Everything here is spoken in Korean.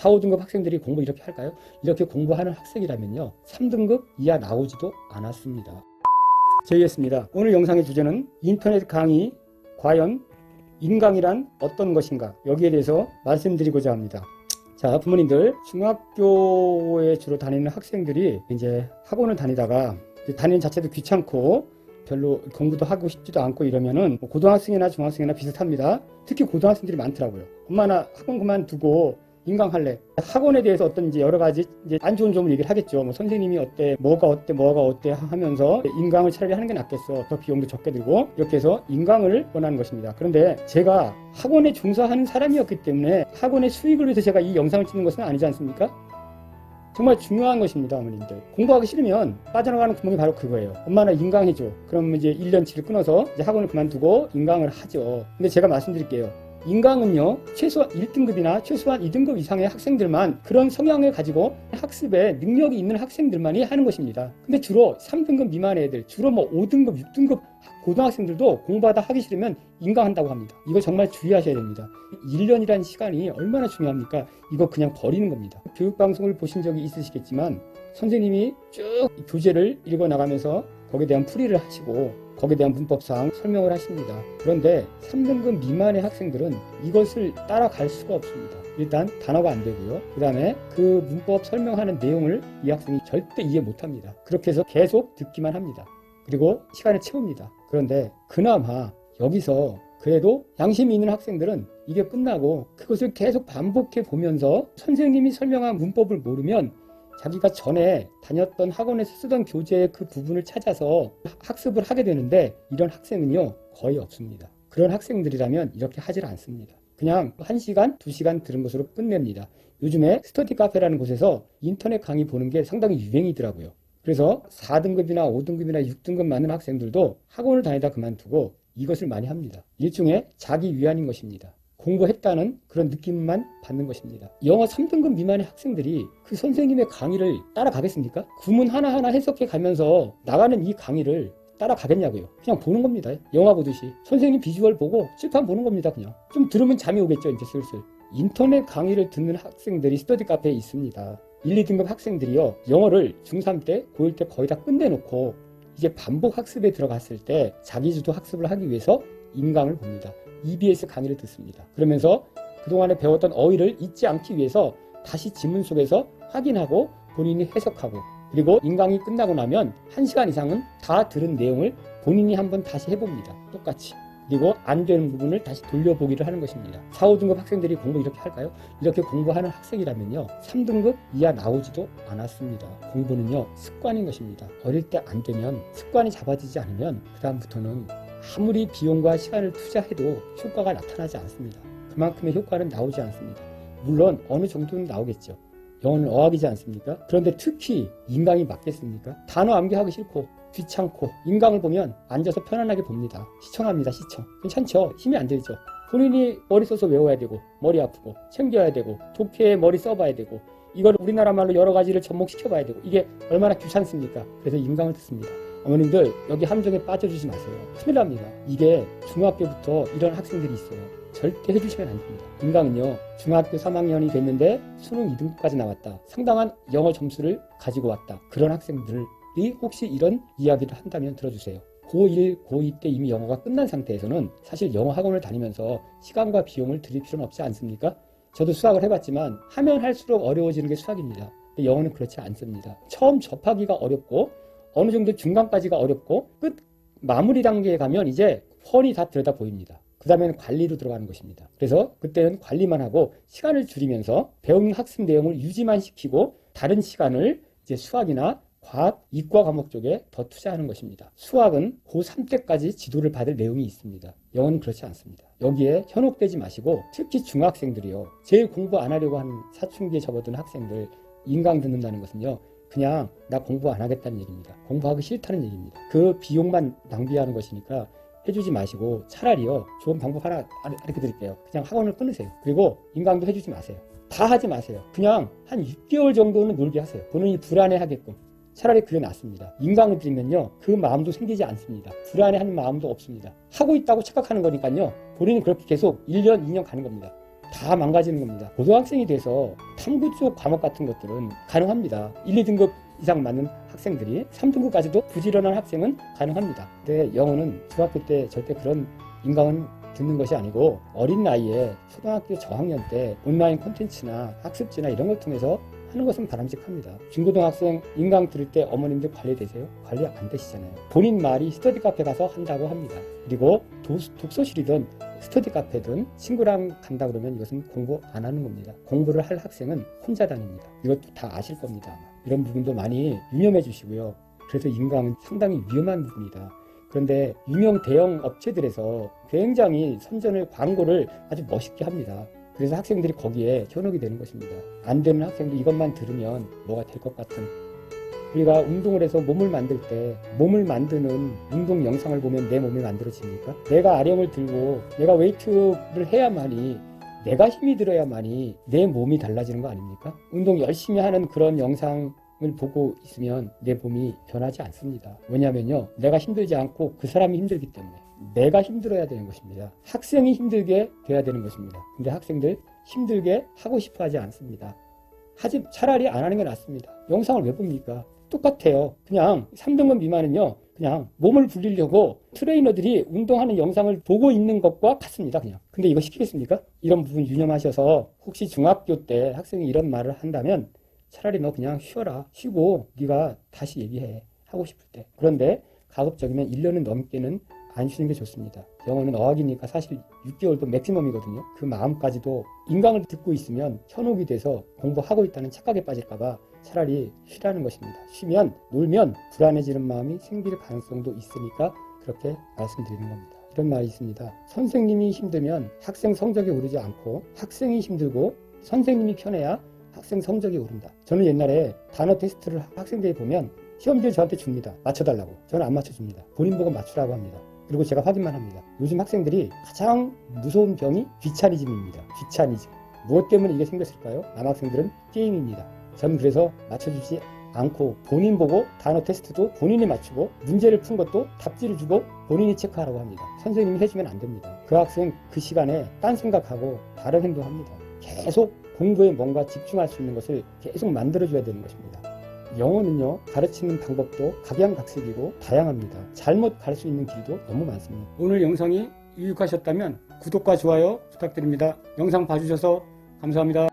4, 5등급 학생들이 공부 이렇게 할까요? 이렇게 공부하는 학생이라면요 3등급 이하 나오지도 않았습니다. 제이였습니다. 오늘 영상의 주제는 인터넷 강의 과연 인강이란 어떤 것인가, 여기에 대해서 말씀드리고자 합니다. 자, 부모님들, 중학교에 주로 다니는 학생들이 이제 학원을 다니다가 다니는 자체도 귀찮고 별로 공부도 하고 싶지도 않고 이러면은 고등학생이나 중학생이나 비슷합니다. 특히 고등학생들이 많더라고요. 엄마 나 학원 그만두고 인강할래. 학원에 대해서 어떤 이제 여러 가지 이제 안 좋은 점을 얘기를 하겠죠. 뭐 선생님이 어때, 뭐가 어때 하면서 인강을 차라리 하는 게 낫겠어. 더 비용도 적게 들고 이렇게 해서 인강을 원하는 것입니다. 그런데 제가 학원에 종사하는 사람이었기 때문에 학원의 수익을 위해서 제가 이 영상을 찍는 것은 아니지 않습니까? 정말 중요한 것입니다, 어머님들. 공부하기 싫으면 빠져나가는 구멍이 바로 그거예요. 엄마 나 인강해줘. 그럼 이제 1년치를 끊어서 이제 학원을 그만두고 인강을 하죠. 근데 제가 말씀드릴게요. 인강은요, 최소한 1등급이나 최소한 2등급 이상의 학생들만, 그런 성향을 가지고 학습에 능력이 있는 학생들만이 하는 것입니다. 근데 주로 3등급 미만의 애들, 주로 뭐 5등급, 6등급 고등학생들도 공부하다 하기 싫으면 인강한다고 합니다. 이거 정말 주의하셔야 됩니다. 1년이라는 시간이 얼마나 중요합니까? 이거 그냥 버리는 겁니다. 교육방송을 보신 적이 있으시겠지만 선생님이 쭉 교재를 읽어나가면서 거기에 대한 풀이를 하시고 거기에 대한 문법상 설명을 하십니다. 그런데 3등급 미만의 학생들은 이것을 따라갈 수가 없습니다. 일단 단어가 안 되고요. 그 다음에 그 문법 설명하는 내용을 이 학생이 절대 이해 못합니다. 그렇게 해서 계속 듣기만 합니다. 그리고 시간을 채웁니다. 그런데 그나마 여기서 그래도 양심이 있는 학생들은 이게 끝나고 그것을 계속 반복해 보면서 선생님이 설명한 문법을 모르면 자기가 전에 다녔던 학원에서 쓰던 교재의 그 부분을 찾아서 학습을 하게 되는데, 이런 학생은요 거의 없습니다. 그런 학생들이라면 이렇게 하질 않습니다. 그냥 1시간, 2시간 들은 것으로 끝냅니다. 요즘에 스터디 카페라는 곳에서 인터넷 강의 보는 게 상당히 유행이더라고요. 그래서 4등급이나 5등급이나 6등급 많은 학생들도 학원을 다니다 그만두고 이것을 많이 합니다. 일종의 자기 위안인 것입니다. 공부했다는 그런 느낌만 받는 것입니다. 영어 3등급 미만의 학생들이 그 선생님의 강의를 따라가겠습니까? 구문 하나하나 해석해 가면서 나가는 이 강의를 따라가겠냐고요. 그냥 보는 겁니다. 영화 보듯이. 선생님 비주얼 보고 칠판 보는 겁니다. 그냥. 좀 들으면 잠이 오겠죠, 이제 슬슬. 인터넷 강의를 듣는 학생들이 스터디 카페에 있습니다. 1, 2등급 학생들이요, 영어를 중3 때, 고1 때 거의 다 끝내놓고 이제 반복 학습에 들어갔을 때 자기주도 학습을 하기 위해서 인강을 봅니다. EBS 강의를 듣습니다. 그러면서 그동안에 배웠던 어휘를 잊지 않기 위해서 다시 지문 속에서 확인하고 본인이 해석하고, 그리고 인강이 끝나고 나면 1시간 이상은 다 들은 내용을 본인이 한번 다시 해봅니다. 똑같이. 그리고 안 되는 부분을 다시 돌려보기를 하는 것입니다. 4, 5등급 학생들이 공부 이렇게 할까요? 이렇게 공부하는 학생이라면요 3등급 이하 나오지도 않았습니다. 공부는요 습관인 것입니다. 어릴 때 안 되면, 습관이 잡아지지 않으면 그 다음부터는 아무리 비용과 시간을 투자해도 효과가 나타나지 않습니다. 그만큼의 효과는 나오지 않습니다. 물론 어느 정도는 나오겠죠. 영어는 어학이지 않습니까? 그런데 특히 인강이 맞겠습니까? 단어 암기하기 싫고 귀찮고 인강을 보면 앉아서 편안하게 봅니다. 시청합니다. 시청. 괜찮죠? 힘이 안 들죠? 본인이 머리 써서 외워야 되고 머리 아프고 챙겨야 되고 독해에 머리 써봐야 되고 이걸 우리나라 말로 여러 가지를 접목시켜봐야 되고 이게 얼마나 귀찮습니까? 그래서 인강을 듣습니다. 어머님들 여기 함정에 빠져주지 마세요. 큰일 납니다. 이게 중학교부터 이런 학생들이 있어요. 절대 해주시면 안 됩니다. 인강은요 중학교 3학년이 됐는데 수능 2등급까지 나왔다, 상당한 영어 점수를 가지고 왔다, 그런 학생들이 혹시 이런 이야기를 한다면 들어주세요. 고1, 고2 때 이미 영어가 끝난 상태에서는 사실 영어 학원을 다니면서 시간과 비용을 들일 필요는 없지 않습니까? 저도 수학을 해봤지만 하면 할수록 어려워지는 게 수학입니다. 근데 영어는 그렇지 않습니다. 처음 접하기가 어렵고 어느 정도 중간까지가 어렵고 끝 마무리 단계에 가면 이제 훤히 다 들여다 보입니다. 그 다음에는 관리로 들어가는 것입니다. 그래서 그때는 관리만 하고 시간을 줄이면서 배운 학습 내용을 유지만 시키고 다른 시간을 이제 수학이나 과학, 이과 과목 쪽에 더 투자하는 것입니다. 수학은 고3 때까지 지도를 받을 내용이 있습니다. 영어는 그렇지 않습니다. 여기에 현혹되지 마시고 특히 중학생들이요. 제일 공부 안 하려고 하는 사춘기에 접어든 학생들 인강 듣는다는 것은요. 그냥 나 공부 안 하겠다는 얘기입니다. 공부하기 싫다는 얘기입니다. 그 비용만 낭비하는 것이니까 해주지 마시고 차라리요. 좋은 방법 하나 이렇게 드릴게요. 그냥 학원을 끊으세요. 그리고 인강도 해주지 마세요. 다 하지 마세요. 그냥 한 6개월 정도는 놀게 하세요. 본인이 불안해하게끔. 차라리 그게 낫습니다. 인강을 들으면요 그 마음도 생기지 않습니다. 불안해하는 마음도 없습니다. 하고 있다고 착각하는 거니까요 본인이 그렇게 계속 1년, 2년 가는 겁니다. 다 망가지는 겁니다. 고등학생이 돼서 탐구 쪽 과목 같은 것들은 가능합니다. 1, 2등급 이상 맞는 학생들이 3등급까지도 부지런한 학생은 가능합니다. 근데 영어는 중학교 때 절대 그런 인강은 듣는 것이 아니고 어린 나이에 초등학교 저학년 때 온라인 콘텐츠나 학습지나 이런 걸 통해서 하는 것은 바람직합니다. 중고등학생 인강 들을 때 어머님들 관리되세요? 관리 안 되시잖아요. 본인 말이 스터디 카페 가서 한다고 합니다. 그리고 독서실이든 스터디 카페든 친구랑 간다 그러면 이것은 공부 안 하는 겁니다. 공부를 할 학생은 혼자 다닙니다. 이것도 다 아실 겁니다. 아마. 이런 부분도 많이 유념해 주시고요. 그래서 인강은 상당히 위험한 부분이다. 그런데 유명 대형 업체들에서 굉장히 선전을 광고를 아주 멋있게 합니다. 그래서 학생들이 거기에 현혹이 되는 것입니다. 안 되는 학생도 이것만 들으면 뭐가 될 것 같은. 우리가 운동을 해서 몸을 만들 때 몸을 만드는 운동 영상을 보면 내 몸이 만들어집니까? 내가 아령을 들고 내가 웨이트를 해야만이 내가 힘이 들어야만이 내 몸이 달라지는 거 아닙니까? 운동 열심히 하는 그런 영상을 보고 있으면 내 몸이 변하지 않습니다. 왜냐면요, 내가 힘들지 않고 그 사람이 힘들기 때문에 내가 힘들어야 되는 것입니다. 학생이 힘들게 돼야 되는 것입니다. 근데 학생들 힘들게 하고 싶어 하지 않습니다. 차라리 안 하는 게 낫습니다. 영상을 왜 봅니까? 똑같아요. 그냥 3등급 미만은요, 그냥 몸을 불리려고 트레이너들이 운동하는 영상을 보고 있는 것과 같습니다. 그냥. 근데 이거 시키겠습니까? 이런 부분 유념하셔서 혹시 중학교 때 학생이 이런 말을 한다면 차라리 너 그냥 쉬어라. 쉬고 네가 다시 얘기해. 하고 싶을 때. 그런데 가급적이면 1년은 넘게는 안 쉬는 게 좋습니다. 영어는 어학이니까 사실 6개월도 맥시멈이거든요. 그 마음까지도 인강을 듣고 있으면 현혹이 돼서 공부하고 있다는 착각에 빠질까봐 차라리 쉬라는 것입니다. 쉬면, 놀면 불안해지는 마음이 생길 가능성도 있으니까 그렇게 말씀드리는 겁니다. 이런 말이 있습니다. 선생님이 힘들면 학생 성적이 오르지 않고 학생이 힘들고 선생님이 편해야 학생 성적이 오른다. 저는 옛날에 단어 테스트를 학생들이 보면 시험지를 저한테 줍니다. 맞춰달라고. 저는 안 맞춰줍니다. 본인 보고 맞추라고 합니다. 그리고 제가 확인만 합니다. 요즘 학생들이 가장 무서운 병이 귀차니즘입니다. 귀차니즘. 무엇 때문에 이게 생겼을까요? 남학생들은 게임입니다. 저는 그래서 맞춰주지 않고 본인 보고 단어 테스트도 본인이 맞추고 문제를 푼 것도 답지를 주고 본인이 체크하라고 합니다. 선생님이 해주면 안 됩니다. 그 학생 그 시간에 딴 생각하고 다른 행동합니다. 계속 공부에 뭔가 집중할 수 있는 것을 계속 만들어줘야 되는 것입니다. 영어는요, 가르치는 방법도 각양각색이고 다양합니다. 잘못 갈 수 있는 길도 너무 많습니다. 오늘 영상이 유익하셨다면 구독과 좋아요 부탁드립니다. 영상 봐주셔서 감사합니다.